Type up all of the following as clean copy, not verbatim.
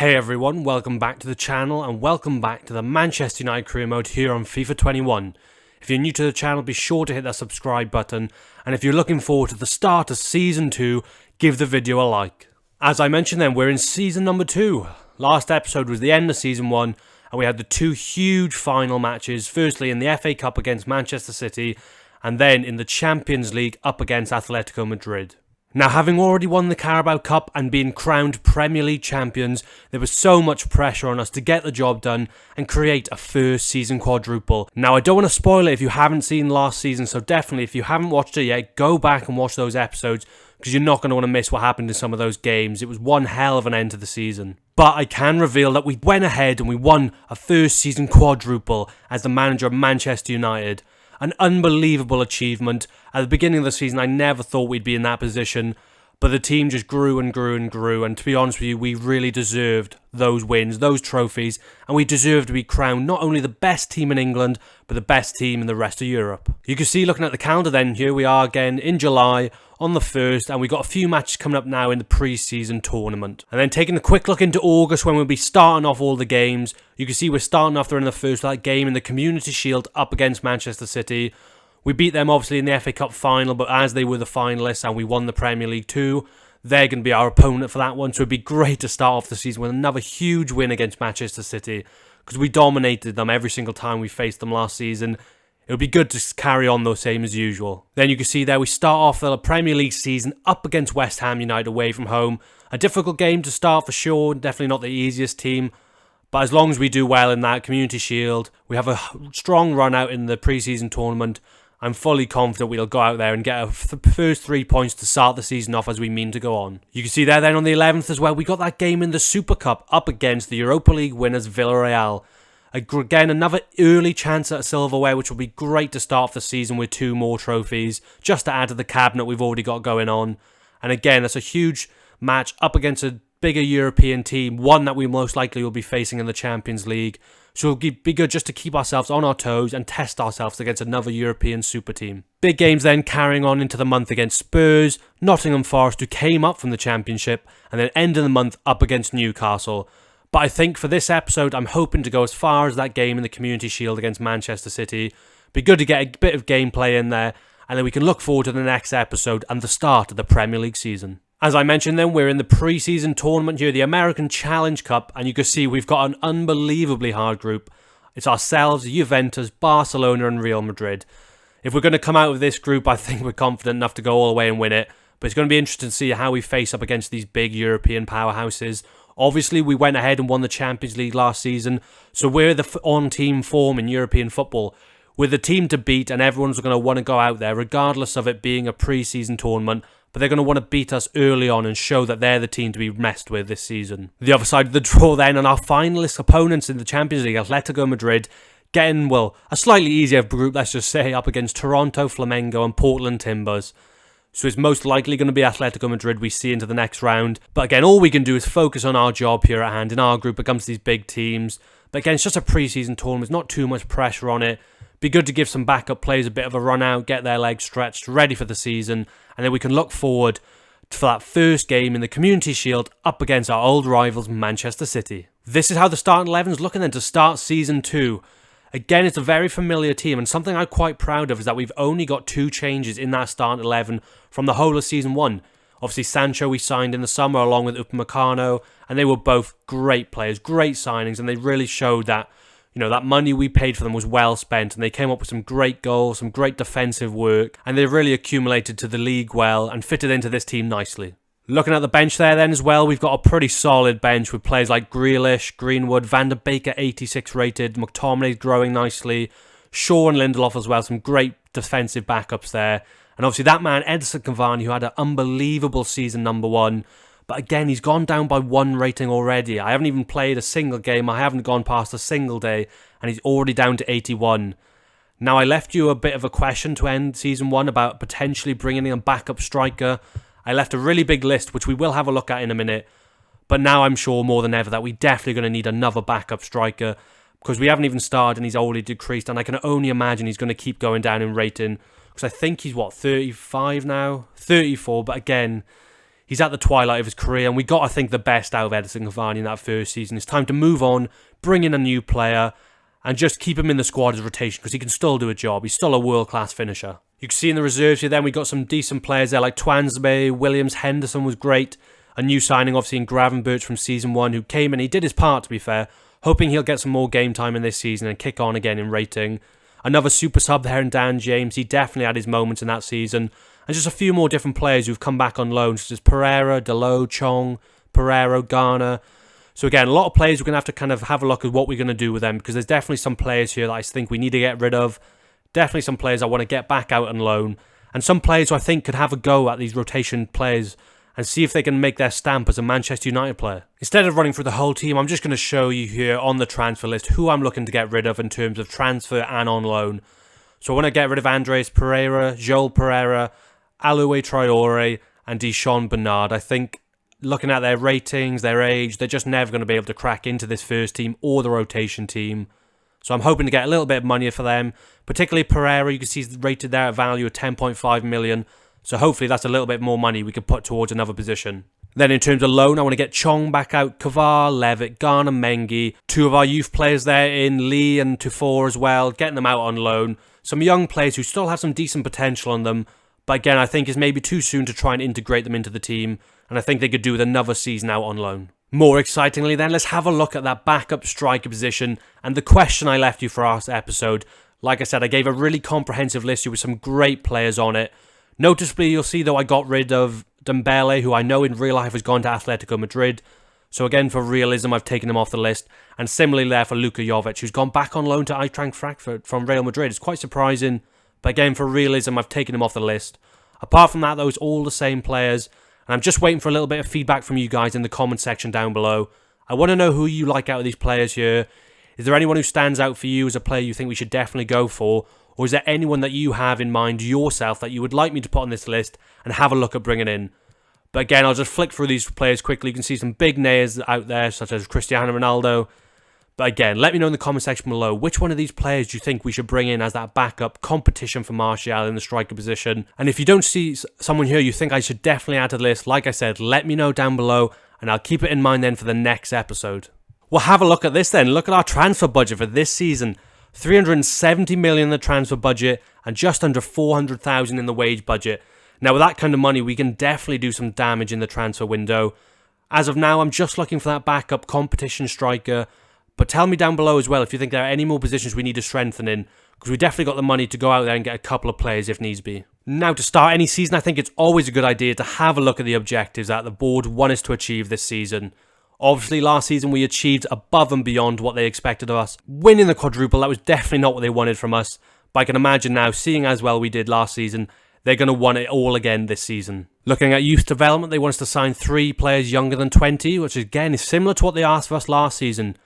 Hey everyone, welcome back to the channel and welcome back to the Manchester United career mode here on FIFA 21. If you're new to the channel, be sure to hit that subscribe button, and if you're looking forward to the start of Season 2, give the video a like. As I mentioned then, we're in Season number 2. Last episode was the end of Season 1, and we had the two huge final matches, firstly in the FA Cup against Manchester City, and then in the Champions League up against Atletico Madrid. Now, having already won the Carabao Cup and been crowned Premier League champions, there was so much pressure on us to get the job done and create a first season quadruple. Now, I don't want to spoil it if you haven't seen last season, so definitely if you haven't watched it yet, go back and watch those episodes because you're not going to want to miss what happened in some of those games. It was one hell of an end to the season. But I can reveal that we went ahead and we won a first season quadruple as the manager of Manchester United. An unbelievable achievement. At the beginning of the season, I never thought we'd be in that position, but the team just grew and grew and grew, and to be honest with you, we really deserved those wins, those trophies, and we deserved to be crowned not only the best team in England, but the best team in the rest of Europe. You can see, looking at the calendar then, here we are again in July on the 1st, and we've got a few matches coming up now in the pre-season tournament. And then taking a quick look into August when we'll be starting off all the games, you can see we're starting off there in the first that game in the Community Shield up against Manchester City. We beat them obviously in the FA Cup final, but as they were the finalists and we won the Premier League too, they're going to be our opponent for that one. So it'd be great to start off the season with another huge win against Manchester City because we dominated them every single time we faced them last season. It would be good to carry on the same as usual. Then you can see there we start off the Premier League season up against West Ham United away from home. A difficult game to start for sure, definitely not the easiest team. But as long as we do well in that Community Shield, we have a strong run out in the pre-season tournament. I'm fully confident we'll go out there and get our first 3 points to start the season off as we mean to go on. You can see there then on the 11th as well, we got that game in the Super Cup up against the Europa League winners Villarreal. Again, another early chance at a silverware, which will be great to start off the season with 2 more trophies, just to add to the cabinet we've already got going on. And again, that's a huge match up against a bigger European team, one that we most likely will be facing in the Champions League. So it'll be good just to keep ourselves on our toes and test ourselves against another European super team. Big games then carrying on into the month against Spurs, Nottingham Forest, who came up from the Championship, and then ending the month up against Newcastle. But I think for this episode, I'm hoping to go as far as that game in the Community Shield against Manchester City. Be good to get a bit of gameplay in there, and then we can look forward to the next episode and the start of the Premier League season. As I mentioned then, we're in the pre-season tournament here, the American Challenge Cup, and you can see we've got an unbelievably hard group. It's ourselves, Juventus, Barcelona and Real Madrid. If we're going to come out of this group, I think we're confident enough to go all the way and win it, but it's going to be interesting to see how we face up against these big European powerhouses. Obviously, we went ahead and won the Champions League last season, so we're the on-team form in European football. We're the team to beat, and everyone's going to want to go out there, regardless of it being a pre-season tournament, but they're going to want to beat us early on and show that they're the team to be messed with this season. The other side of the draw then, and our finalist opponents in the Champions League, Atletico Madrid, getting, well, a slightly easier group, let's just say, up against Toronto, Flamengo and Portland Timbers. So it's most likely going to be Atletico Madrid we see into the next round. But again, all we can do is focus on our job here at hand in our group against these big teams. But again, it's just a pre-season tournament, not too much pressure on it. Be good to give some backup players a bit of a run out, get their legs stretched, ready for the season, and then we can look forward for that first game in the Community Shield up against our old rivals Manchester City. This is how the starting 11 is looking then to start Season 2. Again, it's a very familiar team, and something I'm quite proud of is that we've only got 2 changes in that starting 11 from the whole of Season 1. Obviously, Sancho we signed in the summer along with Upamecano, and they were both great players, great signings, and they really showed that, you know, that money we paid for them was well spent, and they came up with some great goals, some great defensive work, and they really accumulated to the league well and fitted into this team nicely. Looking at the bench there then as well, we've got a pretty solid bench with players like Grealish, Greenwood, Van der Beek at 86 rated, McTominay growing nicely, Shaw and Lindelof as well, some great defensive backups there. And obviously that man, Edison Cavani, who had an unbelievable season number 1, but again, he's gone down by 1 rating already. I haven't even played a single game. I haven't gone past a single day. And he's already down to 81. Now, I left you a bit of a question to end Season 1 about potentially bringing in a backup striker. I left a really big list, which we will have a look at in a minute. But now I'm sure more than ever that we're definitely going to need another backup striker. Because we haven't even started and he's already decreased. And I can only imagine he's going to keep going down in rating. Because I think he's, 35 now? 34. But again, He's at the twilight of his career, and we got, I think, the best out of Edinson Cavani in that first season. It's time to move on, bring in a new player, and just keep him in the squad as rotation, because he can still do a job. He's still a world-class finisher. You can see in the reserves here then, we got some decent players there, like Twansby, Williams, Henderson was great. A new signing, obviously, in Gravenberch from Season 1, who came and he did his part, to be fair, hoping he'll get some more game time in this season and kick on again in rating. Another super sub there in Dan James. He definitely had his moments in that season. And just a few more different players who've come back on loan, such as Pereira, Delo, Chong, Pereiro, Garner. So again, a lot of players we're going to have to kind of have a look at what we're going to do with them, because there's definitely some players here that I think we need to get rid of. Definitely some players I want to get back out on loan. And some players who I think could have a go at these rotation players and see if they can make their stamp as a Manchester United player. Instead of running through the whole team, I'm just going to show you here on the transfer list who I'm looking to get rid of in terms of transfer and on loan. So I want to get rid of Andres Pereira, Joel Pereira, Aloue Traore, and Deshaun Bernard. I think looking at their ratings, their age, they're just never going to be able to crack into this first team or the rotation team. So I'm hoping to get a little bit of money for them. Particularly Pereira, you can see he's rated there at value of 10.5 million. So hopefully that's a little bit more money we could put towards another position. Then in terms of loan, I want to get Chong back out, Kavar, Levitt, Garner, Mengi. Two of our youth players there in Lee and Tufor as well, getting them out on loan. Some young players who still have some decent potential on them. But again, I think it's maybe too soon to try and integrate them into the team. And I think they could do with another season out on loan. More excitingly then, let's have a look at that backup striker position. And the question I left you for our episode. Like I said, I gave a really comprehensive list with some great players on it. Noticeably, you'll see though I got rid of Dembele, who I know in real life has gone to Atletico Madrid. So again, for realism, I've taken him off the list. And similarly there for Luka Jovic, who's gone back on loan to Eintracht Frankfurt from Real Madrid. It's quite surprising. But again, for realism, I've taken him off the list. Apart from that, though, it's all the same players. And I'm just waiting for a little bit of feedback from you guys in the comment section down below. I want to know who you like out of these players here. Is there anyone who stands out for you as a player you think we should definitely go for? Or is there anyone that you have in mind yourself that you would like me to put on this list and have a look at bringing in? But again, I'll just flick through these players quickly. You can see some big names out there, such as Cristiano Ronaldo. But again, let me know in the comment section below, which one of these players do you think we should bring in as that backup competition for Martial in the striker position? And if you don't see someone here you think I should definitely add to the list, like I said, let me know down below, and I'll keep it in mind then for the next episode. Well, have a look at this then. Look at our transfer budget for this season. 370 million in the transfer budget and just under 400,000 in the wage budget. Now with that kind of money we can definitely do some damage in the transfer window. As of now I'm just looking for that backup competition striker, but tell me down below as well if you think there are any more positions we need to strengthen in, because we definitely got the money to go out there and get a couple of players if needs be. Now to start any season I think it's always a good idea to have a look at the objectives that the board want us to achieve this season. Obviously, last season we achieved above and beyond what they expected of us. Winning the quadruple, that was definitely not what they wanted from us. But I can imagine now, seeing as well we did last season, they're going to want it all again this season. Looking at youth development, they want us to sign 3 players younger than 20, which again is similar to what they asked of us last season.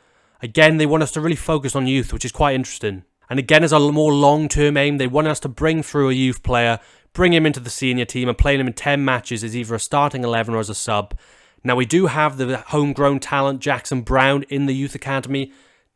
Again, they want us to really focus on youth, which is quite interesting. And again, as a more long-term aim, they want us to bring through a youth player, bring him into the senior team and play him in 10 matches as either a starting 11 or as a sub. Now, we do have the homegrown talent, Jackson Brown, in the youth academy.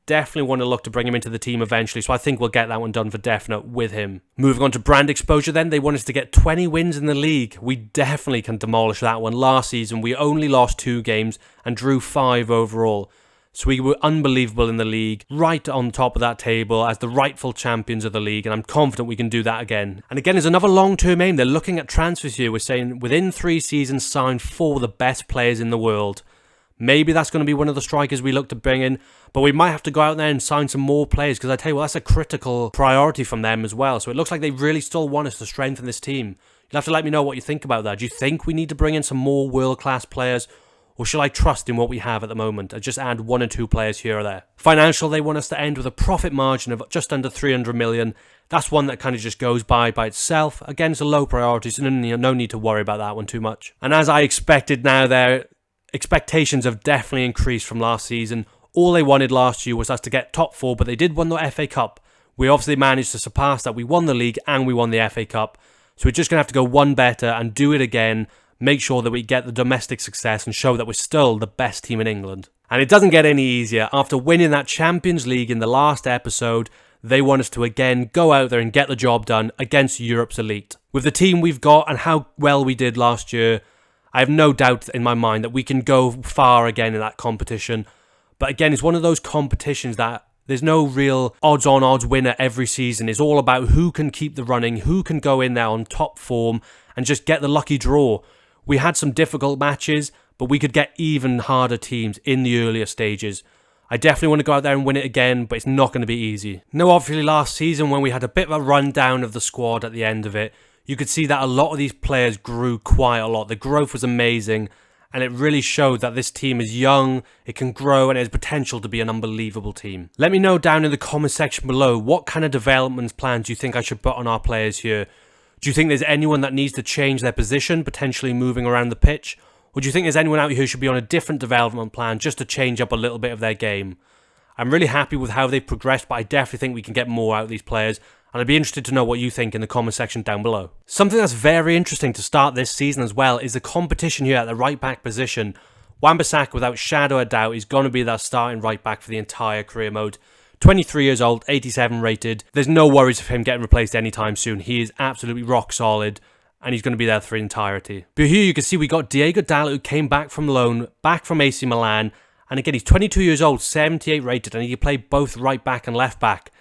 Definitely want to look to bring him into the team eventually, so I think we'll get that one done for definite with him. Moving on to brand exposure then, they want us to get 20 wins in the league. We definitely can demolish that one. Last season, we only lost 2 games and drew 5 overall. So we were unbelievable in the league, right on top of that table as the rightful champions of the league, and I'm confident we can do that again. And again, as another long-term aim, they're looking at transfers here. We're saying within 3 seasons, sign 4 of the best players in the world. Maybe that's going to be one of the strikers we look to bring in, but we might have to go out there and sign some more players, because I tell you what, that's a critical priority from them as well. So it looks like they really still want us to strengthen this team. You'll have to let me know what you think about that. Do you think we need to bring in some more world-class players? Or shall I trust in what we have at the moment and just add 1 or 2 players here or there? Financial, they want us to end with a profit margin of just under 300 million. That's one that kind of just goes by itself. Again, it's a low priority, so no need to worry about that one too much. And as I expected now, their expectations have definitely increased from last season. All they wanted last year was us to get top 4, but they did win the FA Cup. We obviously managed to surpass that. We won the league and we won the FA Cup. So we're just going to have to go one better and do it again. Make sure that we get the domestic success and show that we're still the best team in England. And it doesn't get any easier. After winning that Champions League in the last episode, they want us to again go out there and get the job done against Europe's elite. With the team we've got and how well we did last year, I have no doubt in my mind that we can go far again in that competition. But again, it's one of those competitions that there's no real odds-on, odds winner every season. It's all about who can keep the running, who can go in there on top form and just get the lucky draw. We had some difficult matches, but we could get even harder teams in the earlier stages. I definitely want to go out there and win it again, but it's not going to be easy. Now, obviously, last season when we had a bit of a rundown of the squad at the end of it, you could see that a lot of these players grew quite a lot. The growth was amazing, and it really showed that this team is young, it can grow, and it has potential to be an unbelievable team. Let me know down in the comment section below what kind of development plans you think I should put on our players here. Do you think there's anyone that needs to change their position, potentially moving around the pitch? Or do you think there's anyone out here who should be on a different development plan just to change up a little bit of their game? I'm really happy with how they've progressed, but I definitely think we can get more out of these players, and I'd be interested to know what you think in the comment section down below. Something that's very interesting to start this season as well is the competition here at the right back position. Wan-Bissaka, without shadow of doubt, is going to be that starting right back for the entire career mode. 23 years old, 87 rated. There's no worries of him getting replaced anytime soon. He is absolutely rock solid, and he's going to be there for the entirety. But here you can see we got Diego Dalot, who came back from loan, back from AC Milan, and again, he's 22 years old, 78 rated, and he can play both right back and left back.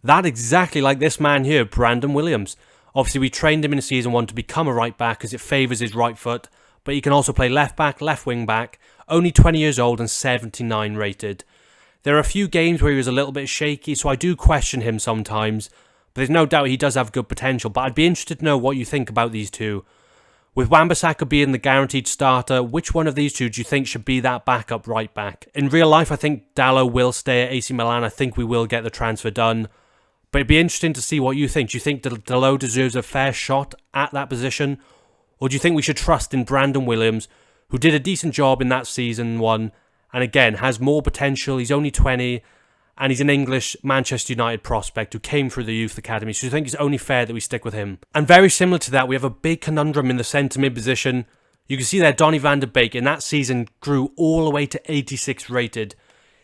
That exactly like this man here, Brandon Williams. Obviously, we trained him in Season 1 to become a right back because it favours his right foot, but he can also play left back, left wing back, only 20 years old and 79 rated. There are a few games where he was a little bit shaky, so I do question him sometimes, but there's no doubt he does have good potential, but I'd be interested to know what you think about these two. With Wan-Bissaka being the guaranteed starter, which one of these two do you think should be that backup right back? In real life, I think Dalot will stay at AC Milan. I think we will get the transfer done. But it'd be interesting to see what you think. Do you think Dalot deserves a fair shot at that position? Or do you think we should trust in Brandon Williams, who did a decent job in that Season 1, and again, has more potential? He's only 20, and he's an English Manchester United prospect who came through the youth academy, so I think it's only fair that we stick with him. And very similar to that, we have a big conundrum in the centre-mid position. You can see there, Donny van de Beek in that season grew all the way to 86 rated.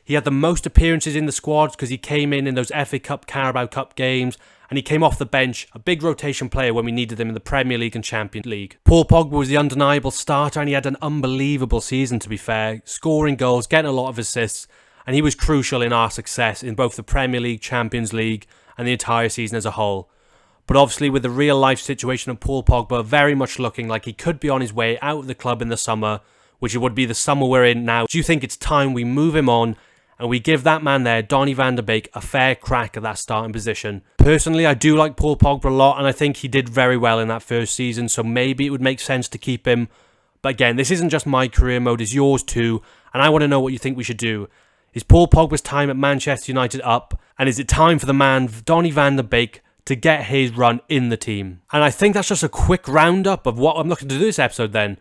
He had the most appearances in the squad because he came in those FA Cup, Carabao Cup games, and he came off the bench, a big rotation player when we needed him in the Premier League and Champions League. Paul Pogba was the undeniable starter, and he had an unbelievable season, to be fair, scoring goals, getting a lot of assists, and he was crucial in our success in both the Premier League, Champions League, and the entire season as a whole. But obviously, with the real-life situation of Paul Pogba very much looking like he could be on his way out of the club in the summer, which it would be the summer we're in now, do you think it's time we move him on and we give that man there, Donny van de Beek, a fair crack at that starting position? Personally, I do like Paul Pogba a lot, and I think he did very well in that first season, so maybe it would make sense to keep him. But again, this isn't just my career mode, it's yours too, and I want to know what you think we should do. Is Paul Pogba's time at Manchester United up? And is it time for the man, Donny van de Beek, to get his run in the team? And I think that's just a quick roundup of what I'm looking to do this episode then.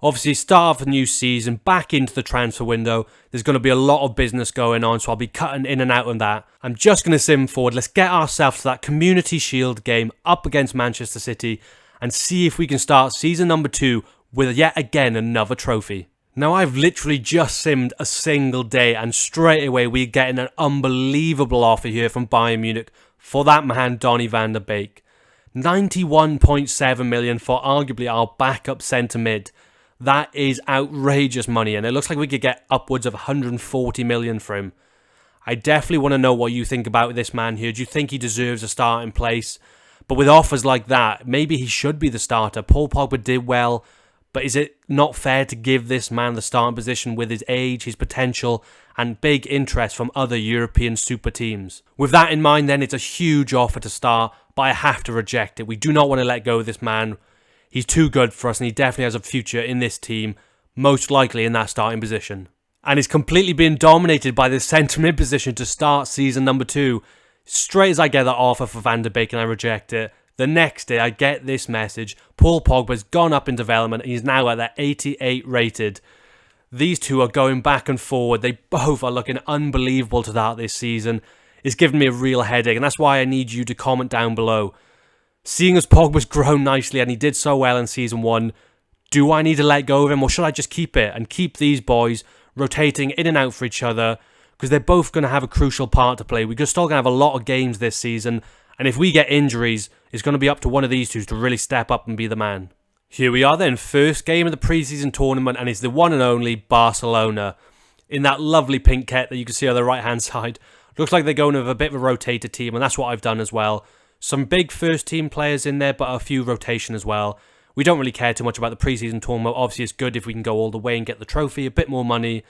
Obviously, start of the new season, back into the transfer window. There's going to be a lot of business going on, so I'll be cutting in and out on that. I'm just going to sim forward. Let's get ourselves to that Community Shield game up against Manchester City and see if we can start season number 2 with yet again another trophy. Now, I've literally just simmed a single day, and straight away we're getting an unbelievable offer here from Bayern Munich for that man, Donny van de Beek. 91.7 million for arguably our backup centre mid. That is outrageous money, and it looks like we could get upwards of 140 million for him. I definitely want to know what you think about this man here. Do you think he deserves a starting place? But with offers like that, maybe he should be the starter. Paul Pogba did well, but is it not fair to give this man the starting position with his age, his potential, and big interest from other European super teams? With that in mind, then, it's a huge offer to start, but I have to reject it. We do not want to let go of this man. He's too good for us, and he definitely has a future in this team, most likely in that starting position. And he's completely being dominated by this centre-mid position to start season number 2. Straight as I get that offer for Van de Beek and I reject it, the next day I get this message. Paul Pogba's gone up in development, and he's now at that 88 rated. These two are going back and forward. They both are looking unbelievable to start this season. It's giving me a real headache, and that's why I need you to comment down below. Seeing as Pogba's grown nicely and he did so well in Season 1, do I need to let go of him, or should I just keep it and keep these boys rotating in and out for each other? Because they're both going to have a crucial part to play. We're still going to have a lot of games this season, and if we get injuries, it's going to be up to one of these two to really step up and be the man. Here we are then, first game of the preseason tournament, and it's the one and only Barcelona. In that lovely pink kit that you can see on the right hand side. Looks like they're going with a bit of a rotated team, and that's what I've done as well. Some big first team players in there, but a few rotation as well. We don't really care too much about the preseason tournament. Obviously it's good if we can go all the way and get the trophy, a bit more money.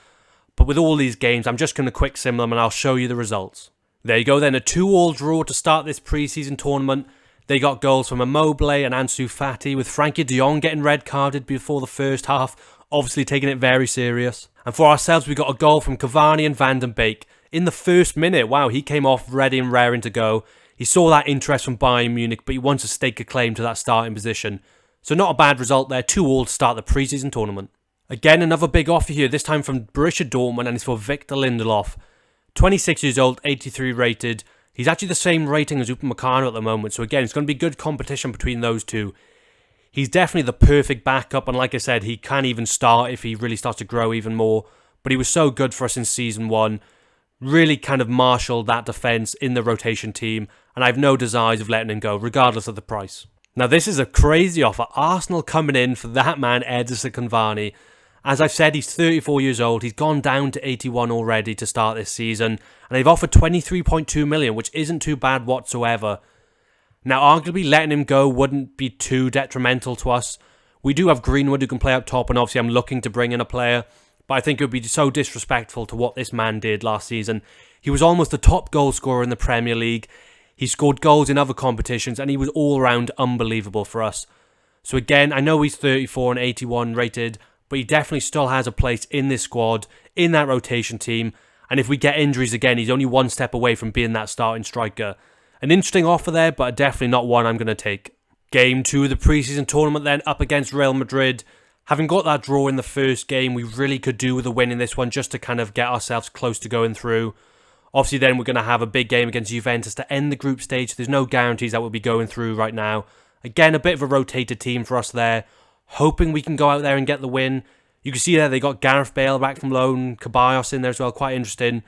But with all these games, I'm just going to quick sim them and I'll show you the results. There you go then, a 2-2 draw to start this preseason tournament. They got goals from Immobile and Ansu Fati, with Frankie de Jong getting red carded before the first half, obviously taking it very serious. And for ourselves, we got a goal from Cavani and Van den Beek in the first minute. Wow, he came off ready and raring to go. He saw that interest from Bayern Munich, but he wants to stake a claim to that starting position. So not a bad result there, 2-2 to start the preseason tournament. Again, another big offer here, this time from Borussia Dortmund, and it's for Victor Lindelof. 26 years old, 83 rated. He's actually the same rating as Upamecano at the moment, so again, it's going to be good competition between those two. He's definitely the perfect backup, and like I said, he can even start if he really starts to grow even more. But he was so good for us in Season 1. Really kind of marshalled that defence in the rotation team, and I have no desires of letting him go, regardless of the price. Now, this is a crazy offer. Arsenal coming in for that man, Edinson Cavani. As I've said, he's 34 years old. He's gone down to 81 already to start this season, and they've offered 23.2 million, which isn't too bad whatsoever. Now, arguably, letting him go wouldn't be too detrimental to us. We do have Greenwood who can play up top, and obviously I'm looking to bring in a player, but I think it would be so disrespectful to what this man did last season. He was almost the top goal scorer in the Premier League. He scored goals in other competitions, and he was all-round unbelievable for us. So again, I know he's 34 and 81 rated, but he definitely still has a place in this squad, in that rotation team, and if we get injuries again, he's only one step away from being that starting striker. An interesting offer there, but definitely not one I'm going to take. Game 2 of the preseason tournament then, up against Real Madrid. Having got that draw in the first game, we really could do with a win in this one just to kind of get ourselves close to going through. Obviously then we're going to have a big game against Juventus to end the group stage. There's no guarantees that we'll be going through right now. Again, a bit of a rotated team for us there. Hoping we can go out there and get the win. You can see there they got Gareth Bale back from loan, Ceballos in there as well, quite interesting.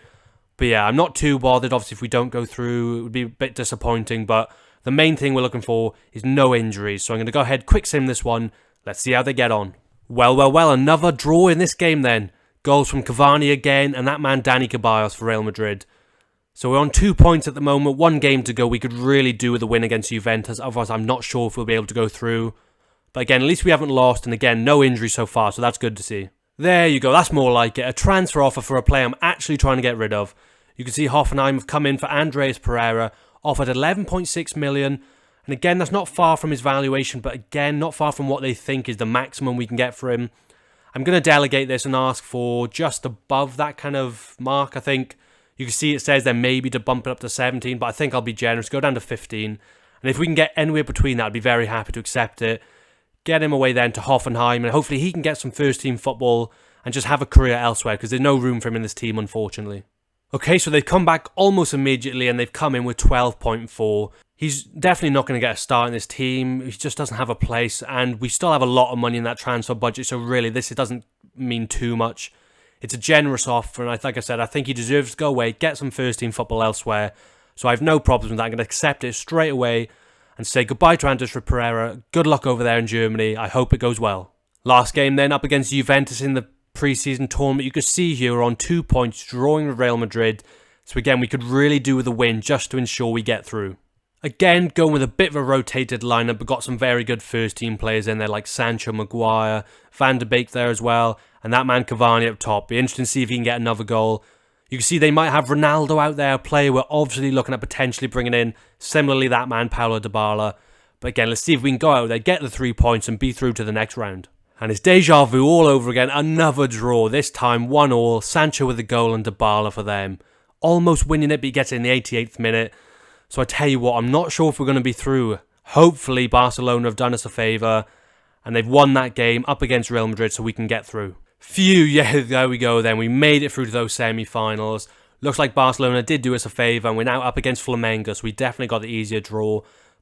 But yeah, I'm not too bothered. Obviously, if we don't go through, it would be a bit disappointing. But the main thing we're looking for is no injuries. So I'm going to go ahead, quick sim this one. Let's see how they get on. Well, another draw in this game then. Goals from Cavani again, and that man Donny Ceballos for Real Madrid. So we're on 2 points at the moment, 1 game to go. We could really do with a win against Juventus. Otherwise, I'm not sure if we'll be able to go through. But again, at least we haven't lost, and again, no injuries so far, so that's good to see. There you go, that's more like it. A transfer offer for a player I'm actually trying to get rid of. You can see Hoffenheim have come in for Andreas Pereira, offered 11.6 million. And again, that's not far from his valuation, but again, not far from what they think is the maximum we can get for him. I'm going to delegate this and ask for just above that kind of mark, I think. You can see it says there maybe to bump it up to 17, but I think I'll be generous, go down to 15. And if we can get anywhere between that, I'd be very happy to accept it. Get him away then to Hoffenheim, and hopefully he can get some first-team football and just have a career elsewhere, because there's no room for him in this team, unfortunately. Okay, so they've come back almost immediately, and they've come in with 12.4. He's definitely not going to get a start in this team. He just doesn't have a place, and we still have a lot of money in that transfer budget, so really, this doesn't mean too much. It's a generous offer, and like I said, I think he deserves to go away, get some first-team football elsewhere, so I have no problems with that. I'm going to accept it straight away, and say goodbye to Andreas Pereira. Good luck over there in Germany. I hope it goes well. Last game then, up against Juventus in the pre-season tournament. You can see here we're on 2 points, drawing with Real Madrid. So again, we could really do with a win just to ensure we get through. Again, going with a bit of a rotated lineup, but got some very good first-team players in there like Sancho, Maguire, Van de Beek there as well, and that man Cavani up top. Be interesting to see if he can get another goal. You can see they might have Ronaldo out there, a player we're obviously looking at potentially bringing in. Similarly, that man, Paulo Dybala. But again, let's see if we can go out there, get the 3 points, and be through to the next round. And it's deja vu all over again. Another draw, this time 1-1. Sancho with a goal and Dybala for them. Almost winning it, but he gets it in the 88th minute. So I tell you what, I'm not sure if we're going to be through. Hopefully, Barcelona have done us a favour, and they've won that game up against Real Madrid so we can get through. Phew, yeah, there we go then. We made it through to those semi-finals. Looks like Barcelona did do us a favour, and we're now up against Flamengo, so we definitely got the easier draw.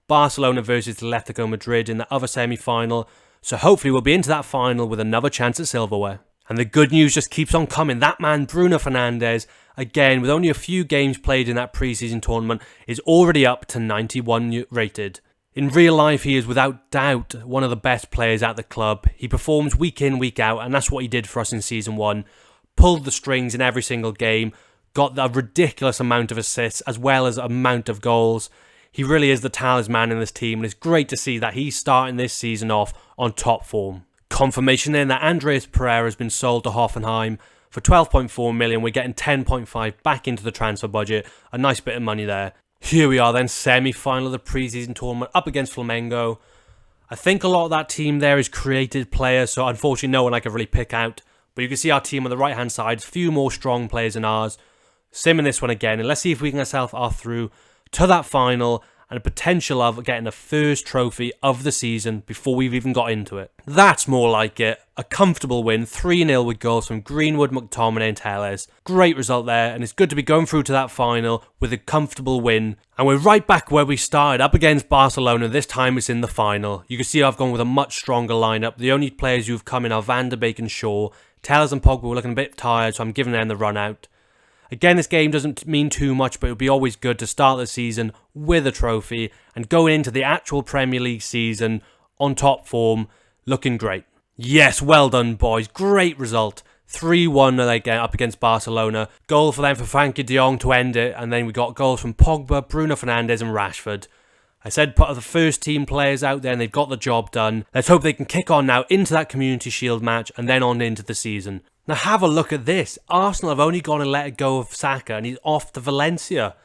Barcelona versus Atletico Madrid in the other semi-final, so hopefully we'll be into that final with another chance at silverware. And the good news just keeps on coming. That man, Bruno Fernandes, again, with only a few games played in that pre-season tournament, is already up to 91 rated. In real life, he is without doubt one of the best players at the club. He performs week in, week out, and that's what he did for us in Season 1. Pulled the strings in every single game, got a ridiculous amount of assists as well as amount of goals. He really is the talisman in this team, and it's great to see that he's starting this season off on top form. Confirmation then that Andreas Pereira has been sold to Hoffenheim for 12.4 million. We're getting 10.5 back into the transfer budget. A nice bit of money there. Here we are then, semi-final of the pre-season tournament up against Flamengo. I think a lot of that team there is created players, so unfortunately no one I can really pick out. But you can see our team on the right-hand side, a few more strong players than ours. Sim in this one again, and let's see if we can get ourselves through to that final and a potential of getting a first trophy of the season before we've even got into it. That's more like it. A comfortable win, 3-0 with goals from Greenwood, McTominay and Telles. Great result there, and it's good to be going through to that final with a comfortable win. And we're right back where we started, up against Barcelona. This time it's in the final. You can see I've gone with a much stronger lineup. The only players who've come in are Van der Beek and Shaw. Telles and Pogba were looking a bit tired, so I'm giving them the run out. Again, this game doesn't mean too much, but it would be always good to start the season with a trophy and going into the actual Premier League season on top form, looking great. Yes, well done, boys. Great result. 3-1 they get up against Barcelona. Goal for them for Frankie de Jong to end it, and then we got goals from Pogba, Bruno Fernandes and Rashford. I said put the first team players out there and they've got the job done. Let's hope they can kick on now into that Community Shield match and then on into the season. Now have a look at this. Arsenal have only gone and let go of Saka and he's off to Valencia.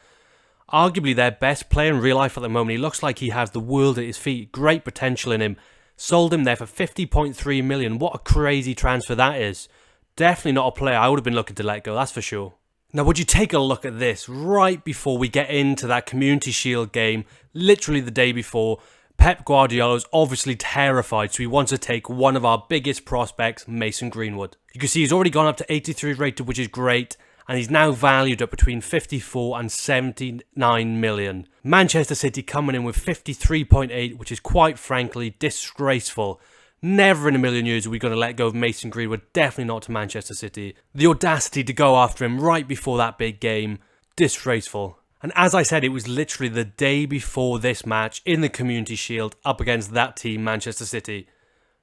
Arguably their best player in real life at the moment. He looks like he has the world at his feet. Great potential in him. Sold him there for 50.3 million. What a crazy transfer that is. Definitely not a player I would have been looking to let go, that's for sure. Now would you take a look at this right before we get into that Community Shield game, literally the day before. Pep Guardiola is obviously terrified, so he wants to take one of our biggest prospects, Mason Greenwood. You can see he's already gone up to 83 rated, which is great, and he's now valued at between 54 and 79 million. Manchester City coming in with 53.8, which is quite frankly disgraceful. Never in a million years are we going to let go of Mason Greenwood, definitely not to Manchester City. The audacity to go after him right before that big game, disgraceful. And as I said, it was literally the day before this match in the Community Shield up against that team, Manchester City.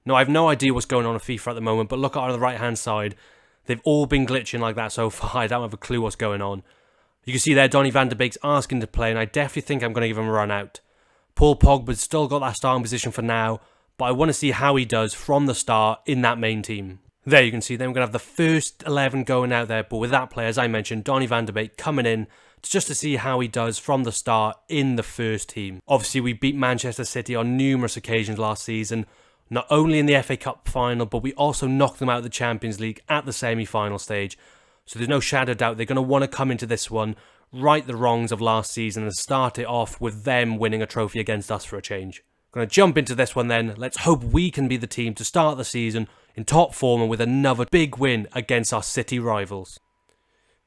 Now, I have no idea what's going on in FIFA at the moment, but look at on the right-hand side. They've all been glitching like that so far. I don't have a clue what's going on. You can see there, Donny van der Beek's asking to play, and I definitely think I'm going to give him a run out. Paul Pogba's still got that starting position for now, but I want to see how he does from the start in that main team. There you can see, then we're going to have the first 11 going out there, but with that player, as I mentioned, Donny van der Beek coming in, just to see how he does from the start in the first team. Obviously, we beat Manchester City on numerous occasions last season, not only in the FA Cup final, but we also knocked them out of the Champions League at the semi-final stage. So there's no shadow of doubt they're going to want to come into this one, right the wrongs of last season and start it off with them winning a trophy against us for a change. Going to jump into this one then. Let's hope we can be the team to start the season in top form and with another big win against our City rivals.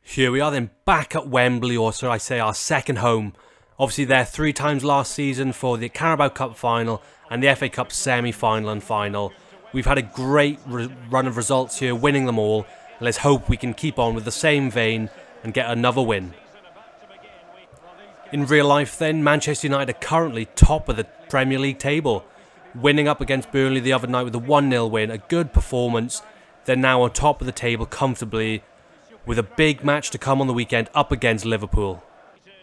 Here we are then, back at Wembley, or so I say our second home. Obviously there 3 times last season for the Carabao Cup final and the FA Cup semi-final and final. We've had a great run of results here, winning them all. And let's hope we can keep on with the same vein and get another win. In real life then, Manchester United are currently top of the Premier League table. Winning up against Burnley the other night with a 1-0 win, a good performance. They're now on top of the table comfortably, with a big match to come on the weekend up against Liverpool.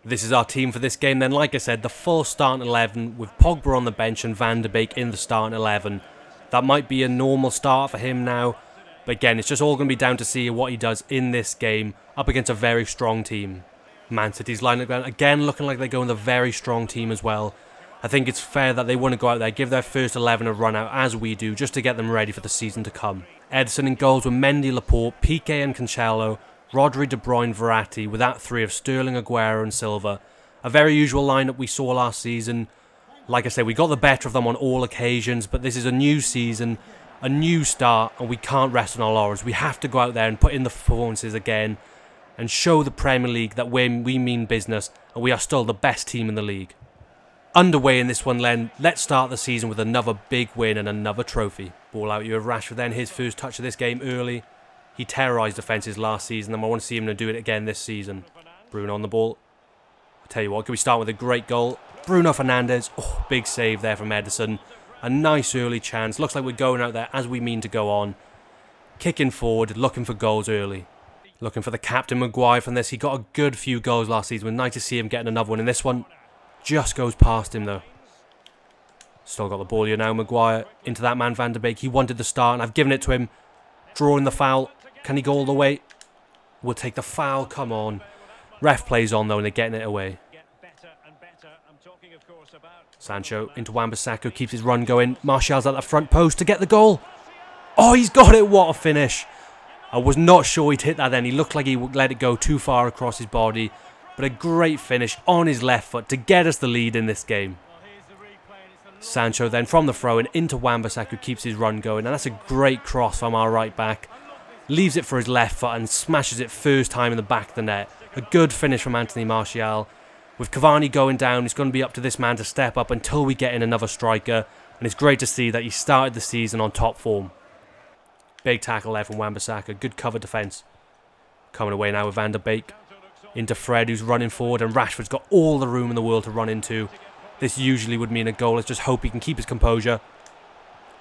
This is our team for this game then. Like I said, the full starting 11 with Pogba on the bench and Van der Beek in the starting 11. That might be a normal start for him now, but again, it's just all going to be down to see what he does in this game up against a very strong team. Man City's lineup again looking like they're going with a very strong team as well. I think it's fair that they want to go out there, give their first 11 a run out as we do, just to get them ready for the season to come. Ederson in goals with Mendy, Laporte, Piqué and Cancelo, Rodri, De Bruyne, Verratti, with that 3 of Sterling, Aguero and Silva. A very usual lineup we saw last season. Like I said, we got the better of them on all occasions, but this is a new season, a new start, and we can't rest on our laurels. We have to go out there and put in the performances again and show the Premier League that we mean business and we are still the best team in the league. Underway in this one then, let's start the season with another big win and another trophy. Ball out here of Rashford then, his first touch of this game early. He terrorised defences last season and I want to see him to do it again this season. Bruno on the ball. Tell you what, can we start with a great goal? Bruno Fernandes. Oh, big save there from Ederson. A nice early chance. Looks like we're going out there as we mean to go on. Kicking forward, looking for goals early. Looking for the captain Maguire from this. He got a good few goals last season. We're nice to see him getting another one. And this one just goes past him though. Still got the ball here now. Maguire into that man Van der Beek. He wanted the start and I've given it to him. Drawing the foul. Can he go all the way? We'll take the foul. Come on. Ref plays on though and they're getting it away. Sancho into Wan-Bissaka. Keeps his run going. Martial's at the front post to get the goal. Oh, he's got it. What a finish. I was not sure he'd hit that then. He looked like he let it go too far across his body. But a great finish on his left foot to get us the lead in this game. Sancho then from the throw-in into Wan-Bissaka, who keeps his run going. And that's a great cross from our right back. Leaves it for his left foot and smashes it first time in the back of the net. A good finish from Anthony Martial. With Cavani going down, it's going to be up to this man to step up until we get in another striker. And it's great to see that he started the season on top form. Big tackle there from Wan-Bissaka. Good cover defence. Coming away now with Van der Beek. Into Fred, who's running forward. And Rashford's got all the room in the world to run into. This usually would mean a goal. Let's just hope he can keep his composure.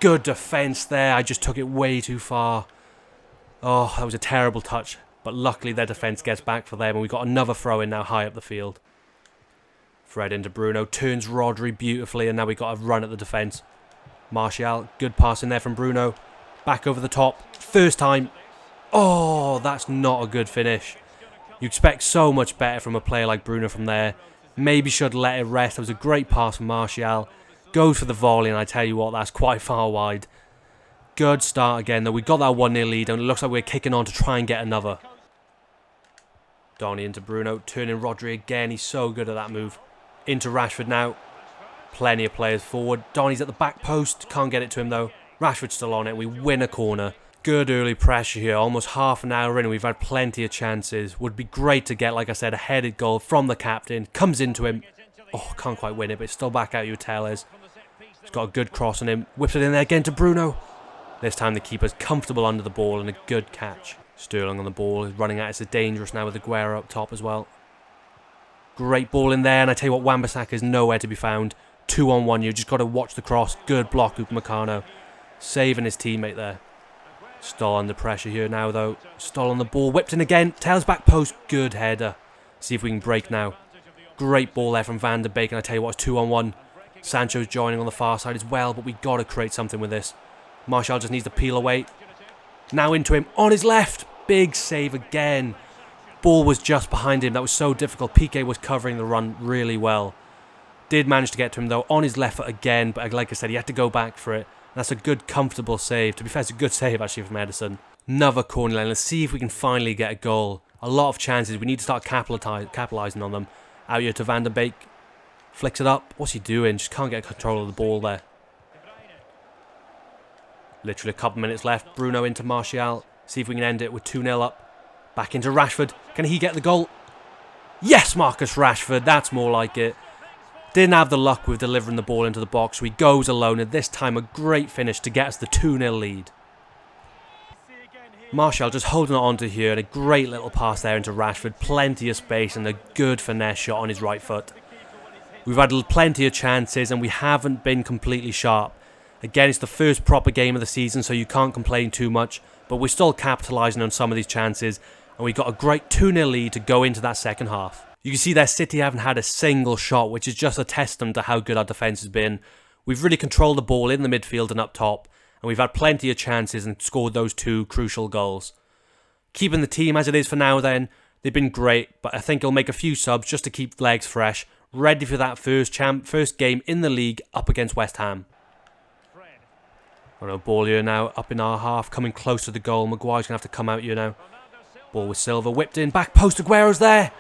Good defence there. I just took it way too far. Oh, that was a terrible touch. But luckily their defence gets back for them. And we've got another throw in now high up the field. Fred into Bruno. Turns Rodri beautifully. And now we've got a run at the defence. Martial. Good pass in there from Bruno. Back over the top. First time. Oh, that's not a good finish. You expect so much better from a player like Bruno from there. Maybe should let it rest. That was a great pass from Martial. Goes for the volley and I tell you what, that's quite far wide. Good start again though. We got that 1-0 lead and it looks like we're kicking on to try and get another. Donny into Bruno. Turning Rodri again. He's so good at that move. Into Rashford now. Plenty of players forward. Donny's at the back post. Can't get it to him though. Rashford's still on it. We win a corner. Good early pressure here. Almost half an hour in and we've had plenty of chances. Would be great to get, like I said, a headed goal from the captain. Comes into him. Oh, can't quite win it, but it's still back out your tailers. He's got a good cross on him. Whips it in there again to Bruno. This time the keeper's comfortable under the ball and a good catch. Sterling on the ball. Is running at it. It's dangerous now with Aguero up top as well. Great ball in there. And I tell you what, Wan-Bissaka is nowhere to be found. 2-on-1. You've just got to watch the cross. Good block, Upamecano. Saving his teammate there. Still under pressure here now though. Still on the ball. Whipped in again. Tails back post. Good header. See if we can break now. Great ball there from Van der Beek. And I tell you what, it's 2-on-1. Sancho's joining on the far side as well. But we got to create something with this. Martial just needs to peel away. Now into him. On his left. Big save again. Ball was just behind him. That was so difficult. Piqué was covering the run really well. Did manage to get to him though. On his left foot again. But like I said, he had to go back for it. That's a good, comfortable save. To be fair, it's a good save actually from Ederson. Another corner line. Let's see if we can finally get a goal. A lot of chances. We need to start capitalising on them. Out here to Van der Beek. Flicks it up. What's he doing? Just can't get control of the ball there. Literally a couple minutes left. Bruno into Martial. See if we can end it with 2-0 up. Back into Rashford. Can he get the goal? Yes, Marcus Rashford. That's more like it. Didn't have the luck with delivering the ball into the box, so he goes alone, and this time a great finish to get us the 2-0 lead. Martial just holding it on to here, and a great little pass there into Rashford. Plenty of space and a good finesse shot on his right foot. We've had plenty of chances, and we haven't been completely sharp. Again, it's the first proper game of the season, so you can't complain too much, but we're still capitalising on some of these chances, and we got a great 2-0 lead to go into that second half. You can see there City haven't had a single shot, which is just a testament to how good our defence has been. We've really controlled the ball in the midfield and up top, and we've had plenty of chances and scored those 2 crucial goals. Keeping the team as it is for now then, they've been great, but I think he'll make a few subs just to keep legs fresh, ready for that first game in the league up against West Ham. Got a ball here now, up in our half, coming close to the goal. Maguire's going to have to come out here now. Ball with Silva, whipped in, back post, Aguero's there!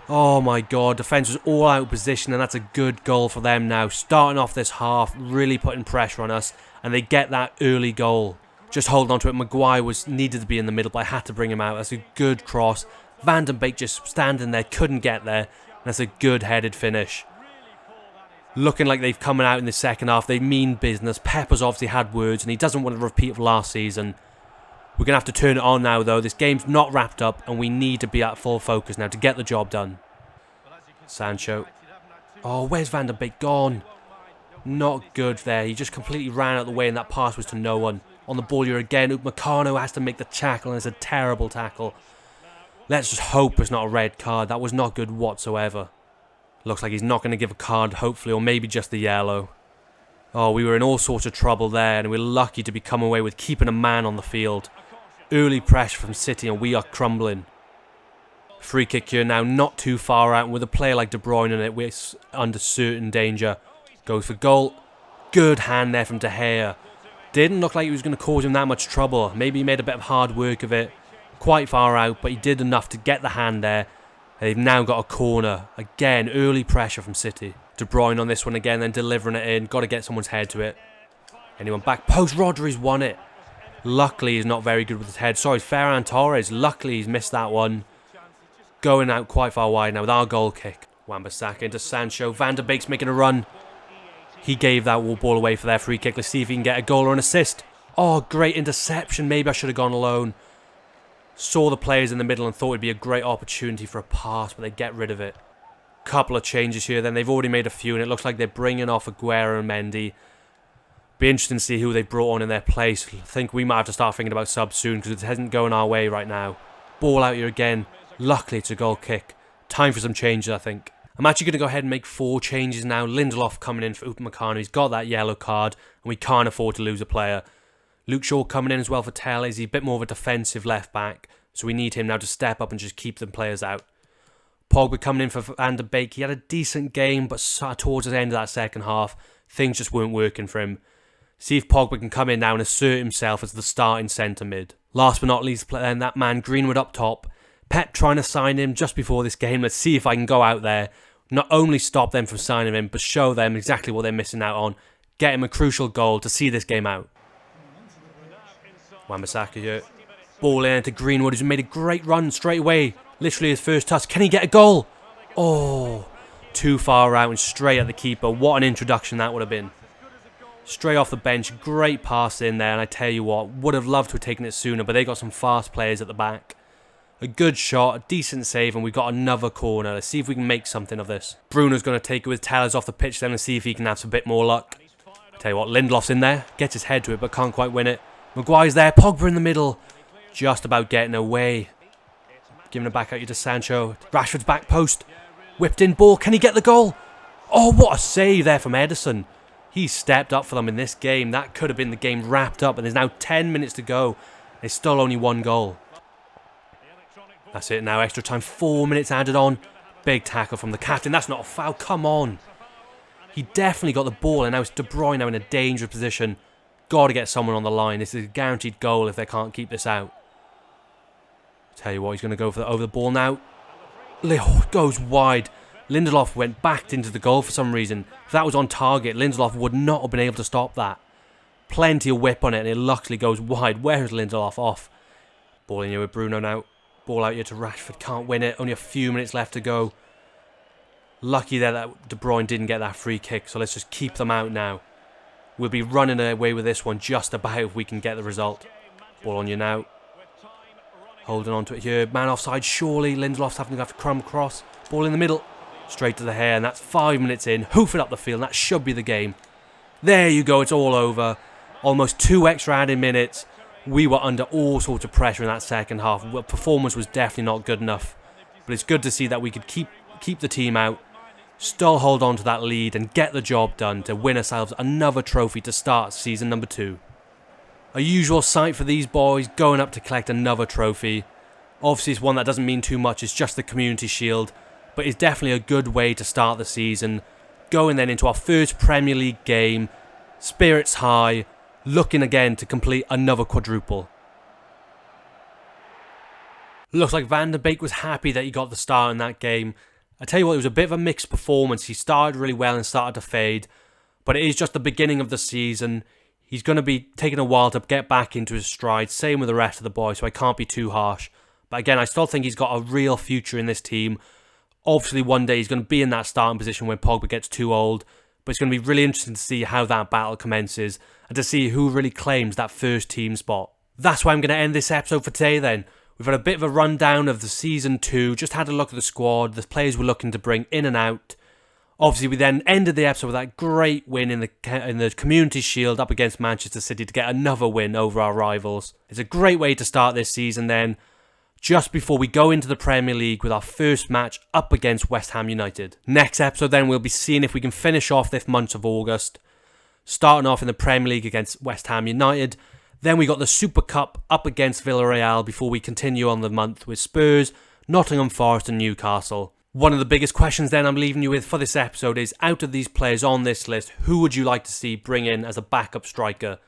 Oh my god, defence was all out of position and that's a good goal for them now. Starting off this half, really putting pressure on us and they get that early goal. Just holding on to it. Maguire needed to be in the middle but I had to bring him out. That's a good cross. Van der Beek just standing there, couldn't get there. That's a good headed finish. Looking like they've come out in the second half. They mean business. Pepper's obviously had words and he doesn't want a repeat of last season. We're going to have to turn it on now though. This game's not wrapped up and we need to be at full focus now to get the job done. Sancho. Oh, where's Van der Beek gone? Not good there. He just completely ran out of the way and that pass was to no one. On the ball here again. Upamecano has to make the tackle and it's a terrible tackle. Let's just hope it's not a red card. That was not good whatsoever. Looks like he's not going to give a card, hopefully, or maybe just the yellow. Oh, we were in all sorts of trouble there and we're lucky to be come away with keeping a man on the field. Early pressure from City and we are crumbling. Free kick here now, not too far out, and with a player like De Bruyne in it, we're under certain danger. Goes for goal. Good hand there from De Gea. Didn't look like he was going to cause him that much trouble. Maybe he made a bit of hard work of it. Quite far out, but he did enough to get the hand there. And they've now got a corner. Again, early pressure from City. De Bruyne on this one again, then delivering it in. Got to get someone's head to it. Anyone back post? Rodri's won it. Luckily, he's not very good with his head. Sorry, Ferran Torres. Luckily, he's missed that one. Going out quite far wide now with our goal kick. Wan-Bissaka into Sancho. Van der Beek's making a run. He gave that ball away for their free kick. Let's see if he can get a goal or an assist. Oh, great interception. Maybe I should have gone alone. Saw the players in the middle and thought it'd be a great opportunity for a pass, but they get rid of it. Couple of changes here then. They've already made a few and it looks like they're bringing off Aguero and Mendy. Be interesting to see who they brought on in their place. I think we might have to start thinking about subs soon because it isn't going our way right now. Ball out here again. Luckily, it's a goal kick. Time for some changes, I think. I'm actually going to go ahead and make 4 changes now. Lindelof coming in for Upamecano. He's got that yellow card, and we can't afford to lose a player. Luke Shaw coming in as well for Telles. He's a bit more of a defensive left back, so we need him now to step up and just keep them players out. Pogba coming in for Van der Beek. He had a decent game, but towards the end of that second half, things just weren't working for him. See if Pogba can come in now and assert himself as the starting centre mid. Last but not least, then that man Greenwood up top. Pep trying to sign him just before this game. Let's see if I can go out there, not only stop them from signing him, but show them exactly what they're missing out on. Get him a crucial goal to see this game out. Wan-Bissaka here. Ball in to Greenwood, who's made a great run straight away. Literally his first touch. Can he get a goal? Oh, too far out and straight at the keeper. What an introduction that would have been. Straight off the bench, great pass in there, and I tell you what, would have loved to have taken it sooner, but they got some fast players at the back. A good shot, a decent save, and we've got another corner. Let's see if we can make something of this. Bruno's going to take it with Telles off the pitch then and see if he can have some bit more luck. I tell you what, Lindelof's in there, gets his head to it, but can't quite win it. Maguire's there, Pogba in the middle, just about getting away. Giving it back out to Sancho. Rashford's back post, whipped in ball, can he get the goal? Oh, what a save there from Ederson. He stepped up for them in this game. That could have been the game wrapped up, and there's now 10 minutes to go. There's still only 1 goal. That's it now, extra time, 4 minutes added on. Big tackle from the captain, that's not a foul, come on. He definitely got the ball and now it's De Bruyne now in a dangerous position. Got to get someone on the line, this is a guaranteed goal if they can't keep this out. Tell you what, he's going to go for over the ball now. Oh, goes wide. Lindelof went back into the goal for some reason. If that was on target, Lindelof would not have been able to stop that. Plenty of whip on it and it luckily goes wide. Where is Lindelof off? Ball in here with Bruno now. Ball out here to Rashford, can't win it, only a few minutes left to go. Lucky there that De Bruyne didn't get that free kick, so let's just keep them out now. We'll be running away with this one just about if we can get the result. Ball on you now. Holding on to it here, man offside, surely. Lindelof's having to have to crumb cross. Ball in the middle, straight to the hair, and that's 5 minutes in. Hoof it up the field, and that should be the game. There you go, it's all over. Almost 2 extra added minutes. We were under all sorts of pressure in that second half. Performance was definitely not good enough. But it's good to see that we could keep the team out, still hold on to that lead and get the job done to win ourselves another trophy to start season number 2. A usual sight for these boys, going up to collect another trophy. Obviously it's one that doesn't mean too much, it's just the Community Shield. But it's definitely a good way to start the season. Going then into our first Premier League game. Spirits high. Looking again to complete another quadruple. Looks like Van der Beek was happy that he got the start in that game. I tell you what, it was a bit of a mixed performance. He started really well and started to fade. But it is just the beginning of the season. He's going to be taking a while to get back into his stride. Same with the rest of the boys, so I can't be too harsh. But again, I still think he's got a real future in this team. Obviously, one day he's going to be in that starting position when Pogba gets too old. But it's going to be really interesting to see how that battle commences and to see who really claims that first team spot. That's why I'm going to end this episode for today then. We've had a bit of a rundown of the Season 2, just had a look at the squad, the players we're looking to bring in and out. Obviously, we then ended the episode with that great win in the Community Shield up against Manchester City to get another win over our rivals. It's a great way to start this season then, just before we go into the Premier League with our first match up against West Ham United. Next episode then, we'll be seeing if we can finish off this month of August, starting off in the Premier League against West Ham United. Then we got the Super Cup up against Villarreal before we continue on the month with Spurs, Nottingham Forest and Newcastle. One of the biggest questions then I'm leaving you with for this episode is, out of these players on this list, who would you like to see bring in as a backup striker?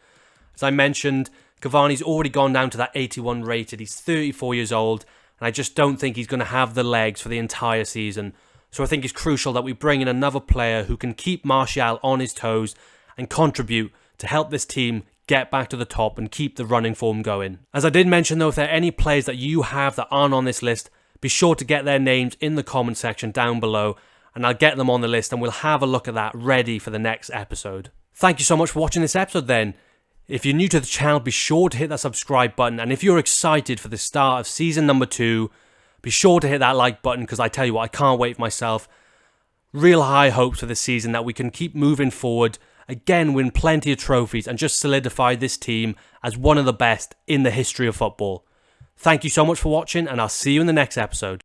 As I mentioned, Cavani's already gone down to that 81 rated. He's 34 years old, and I just don't think he's going to have the legs for the entire season. So I think it's crucial that we bring in another player who can keep Martial on his toes and contribute to help this team get back to the top and keep the running form going. As I did mention though, if there are any players that you have that aren't on this list, be sure to get their names in the comment section down below, and I'll get them on the list and we'll have a look at that ready for the next episode. Thank you so much for watching this episode then. If you're new to the channel, be sure to hit that subscribe button, and if you're excited for the start of season number 2, be sure to hit that like button, because I tell you what, I can't wait for myself. Real high hopes for this season that we can keep moving forward, again win plenty of trophies and just solidify this team as one of the best in the history of football. Thank you so much for watching, and I'll see you in the next episode.